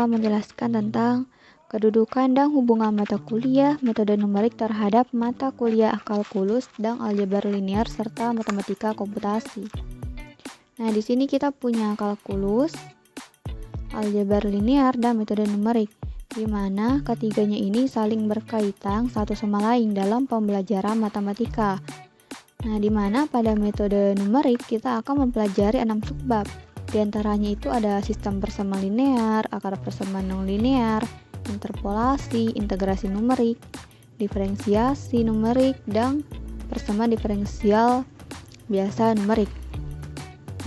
akan menjelaskan tentang kedudukan dan hubungan mata kuliah metode numerik terhadap mata kuliah kalkulus dan aljabar linear serta matematika komputasi. Nah, di sini kita punya kalkulus, aljabar linear, dan metode numerik, di mana ketiganya ini saling berkaitan satu sama lain dalam pembelajaran matematika. Nah, di mana pada metode numerik kita akan mempelajari 6 subbab. Di antaranya itu ada sistem persamaan linear, akar persamaan non-linear, interpolasi, integrasi numerik, diferensiasi numerik, dan persamaan diferensial biasa numerik.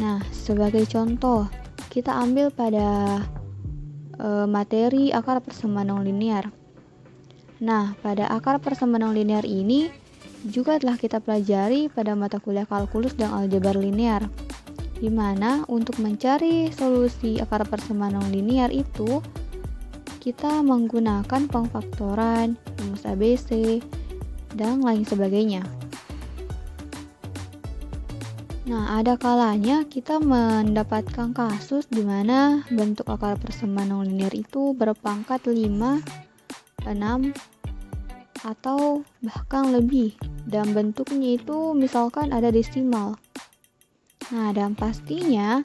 Nah, sebagai contoh, kita ambil pada materi akar persamaan non-linear. Nah, pada akar persamaan non-linear ini juga telah kita pelajari pada mata kuliah kalkulus dan aljabar linear, di mana untuk mencari solusi akar persamaan non-linear itu kita menggunakan pengfaktoran, rumus ABC, dan lain sebagainya. Nah, ada kalanya kita mendapatkan kasus di mana bentuk akar persamaan non-linear itu berpangkat 5, 6, atau bahkan lebih, dan bentuknya itu misalkan ada desimal. Nah, dan pastinya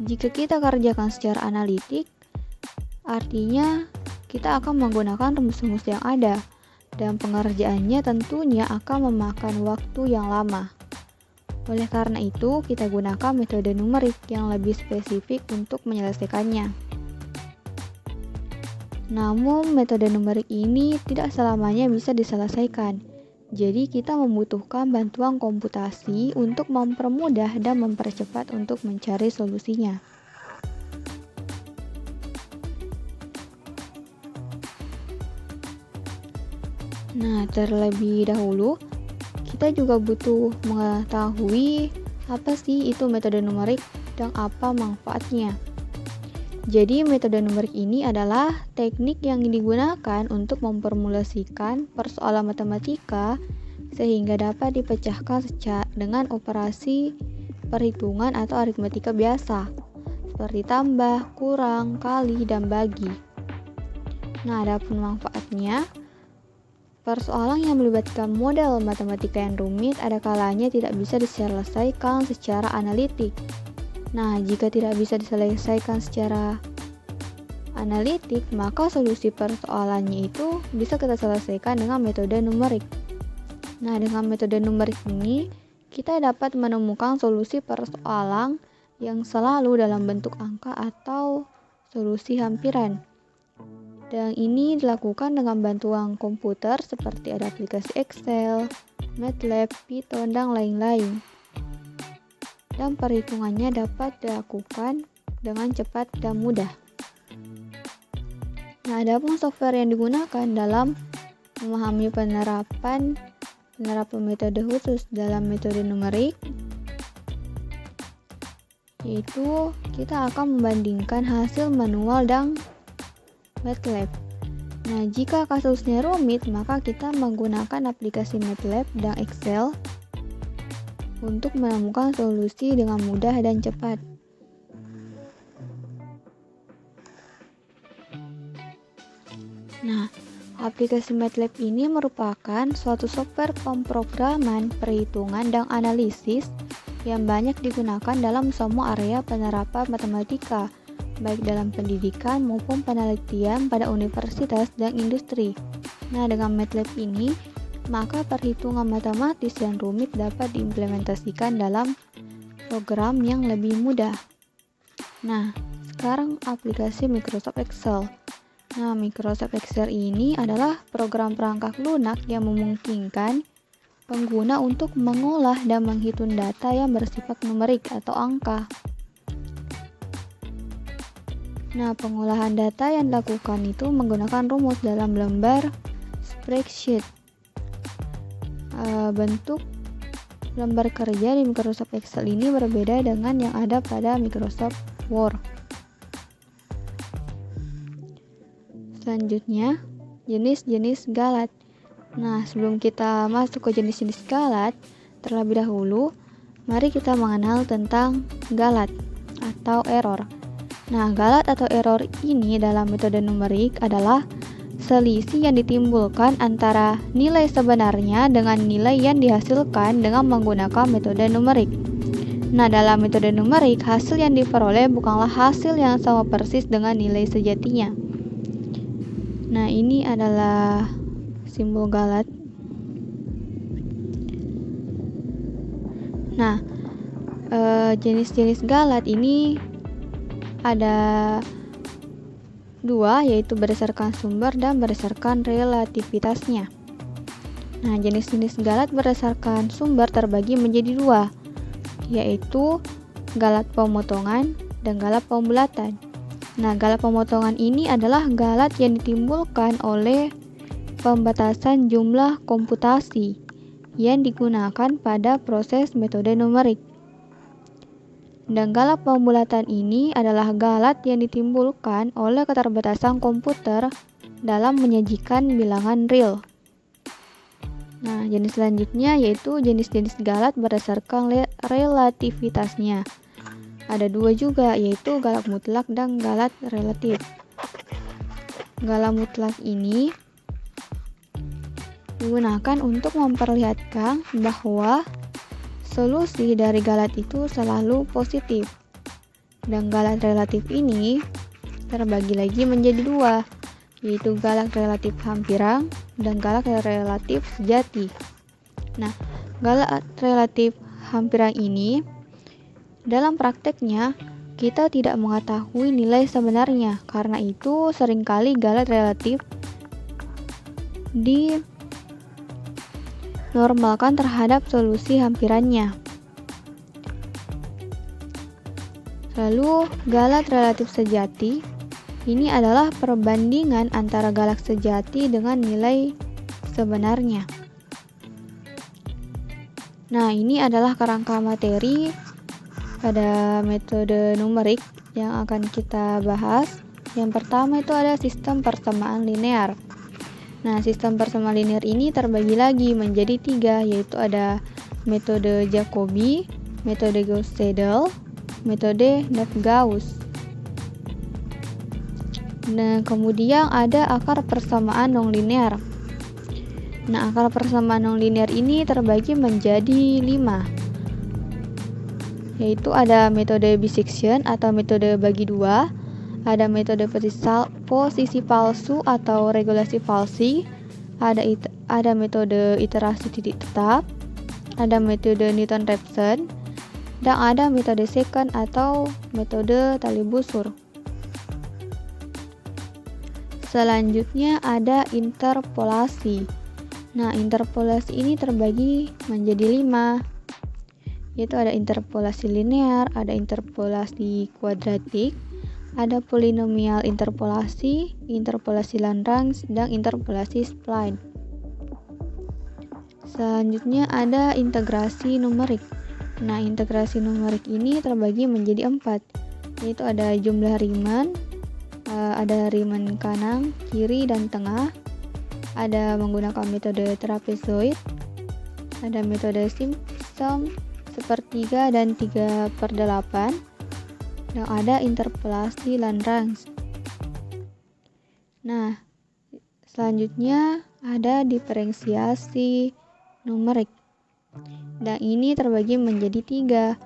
jika kita kerjakan secara analitik, artinya kita akan menggunakan rumus-rumus yang ada, dan pengerjaannya tentunya akan memakan waktu yang lama. Oleh karena itu, kita gunakan metode numerik yang lebih spesifik untuk menyelesaikannya. Namun, metode numerik ini tidak selamanya bisa diselesaikan. Jadi, kita membutuhkan bantuan komputasi untuk mempermudah dan mempercepat untuk mencari solusinya. Nah, terlebih dahulu, kita juga butuh mengetahui apa sih itu metode numerik dan apa manfaatnya. Jadi, metode numerik ini adalah teknik yang digunakan untuk memformulasikan persoalan matematika sehingga dapat dipecahkan dengan operasi perhitungan atau aritmatika biasa, seperti tambah, kurang, kali, dan bagi. Nah, adapun manfaatnya, persoalan yang melibatkan model matematika yang rumit ada kalanya tidak bisa diselesaikan secara analitik. Nah, jika tidak bisa diselesaikan secara analitik, maka solusi persoalannya itu bisa kita selesaikan dengan metode numerik. Nah, dengan metode numerik ini, kita dapat menemukan solusi persoalan yang selalu dalam bentuk angka atau solusi hampiran. Dan ini dilakukan dengan bantuan komputer seperti ada aplikasi Excel, MATLAB, Python, dan lain-lain. Dan perhitungannya dapat dilakukan dengan cepat dan mudah. Nah, adapun software yang digunakan dalam memahami penerapan metode khusus dalam metode numerik, yaitu kita akan membandingkan hasil manual dan MATLAB. Nah, jika kasusnya rumit, maka kita menggunakan aplikasi MATLAB dan Excel untuk menemukan solusi dengan mudah dan cepat. Nah, aplikasi MATLAB ini merupakan suatu software pemrograman, perhitungan, dan analisis yang banyak digunakan dalam semua area penerapan matematika, baik dalam pendidikan maupun penelitian pada universitas dan industri. Nah, dengan MATLAB ini, maka perhitungan matematis yang rumit dapat diimplementasikan dalam program yang lebih mudah. Nah, sekarang aplikasi Microsoft Excel. Nah, Microsoft Excel ini adalah program perangkat lunak yang memungkinkan pengguna untuk mengolah dan menghitung data yang bersifat numerik atau angka. Nah, pengolahan data yang dilakukan itu menggunakan rumus dalam lembar spreadsheet. Bentuk lembar kerja di Microsoft Excel ini berbeda dengan yang ada pada Microsoft Word. Selanjutnya, jenis-jenis galat. Nah, sebelum kita masuk ke jenis-jenis galat, terlebih dahulu, mari kita mengenal tentang galat atau error. Nah, galat atau error ini dalam metode numerik adalah selisih yang ditimbulkan antara nilai sebenarnya dengan nilai yang dihasilkan dengan menggunakan metode numerik. Nah, dalam metode numerik, hasil yang diperoleh bukanlah hasil yang sama persis dengan nilai sejatinya. Nah, ini adalah simbol galat. Nah, jenis-jenis galat ini ada dua, yaitu berdasarkan sumber dan berdasarkan relativitasnya. Nah, jenis-jenis galat berdasarkan sumber terbagi menjadi dua, yaitu galat pemotongan dan galat pembulatan. Nah, galat pemotongan ini adalah galat yang ditimbulkan oleh pembatasan jumlah komputasi yang digunakan pada proses metode numerik. Dan galat pembulatan ini adalah galat yang ditimbulkan oleh keterbatasan komputer dalam menyajikan bilangan real. Nah, jenis selanjutnya yaitu jenis-jenis galat berdasarkan relativitasnya. Ada dua juga, yaitu galat mutlak dan galat relatif. Galat mutlak ini digunakan untuk memperlihatkan bahwa solusi dari galat itu selalu positif. Dan galat relatif ini terbagi lagi menjadi dua, yaitu galat relatif hampiran dan galat relatif sejati. Nah, galat relatif hampiran ini dalam prakteknya kita tidak mengetahui nilai sebenarnya. Karena itu seringkali galat relatif normalkan terhadap solusi hampirannya. Lalu, galat relatif sejati ini adalah perbandingan antara galat sejati dengan nilai sebenarnya. Nah, ini adalah kerangka materi pada metode numerik yang akan kita bahas. Yang pertama itu ada sistem persamaan linear. Nah, sistem persamaan linear ini terbagi lagi menjadi tiga, yaitu ada metode Jacobi, metode Gauss-Seidel, metode Navier-Gauss. Nah, kemudian ada akar persamaan nonlinear. Nah, akar persamaan nonlinear ini terbagi menjadi 5, yaitu ada metode bisection atau metode bagi dua, ada metode posisi palsu atau regulasi palsi, ada metode iterasi titik tetap, ada metode Newton-Raphson, dan ada metode secant atau metode tali busur. Selanjutnya ada interpolasi. Nah, interpolasi ini terbagi menjadi 5, yaitu ada interpolasi linear, ada interpolasi kuadratik, ada polinomial interpolasi, interpolasi Lagrange, dan interpolasi spline. Selanjutnya ada integrasi numerik. Nah, integrasi numerik ini terbagi menjadi 4, yaitu ada jumlah Riemann, ada Riemann kanan, kiri, dan tengah, ada menggunakan metode trapezoid, ada metode Simpson, sepertiga, dan 3/8, dan ada interpolasi Lagrange. Nah, selanjutnya ada diferensiasi numerik. Dan ini terbagi menjadi 3.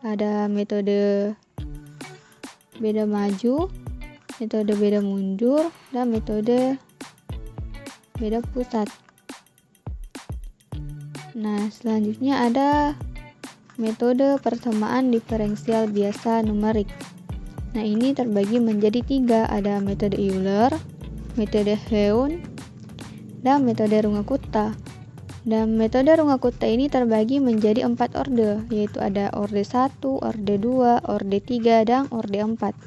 Ada metode beda maju, metode beda mundur, dan metode beda pusat. Nah, selanjutnya ada metode persamaan diferensial biasa numerik. Nah, ini terbagi menjadi 3. Ada metode Euler, metode Heun, dan metode Runge-Kutta. Dan metode Runge-Kutta ini terbagi menjadi 4 orde, yaitu ada orde 1, orde 2, orde 3, dan orde 4.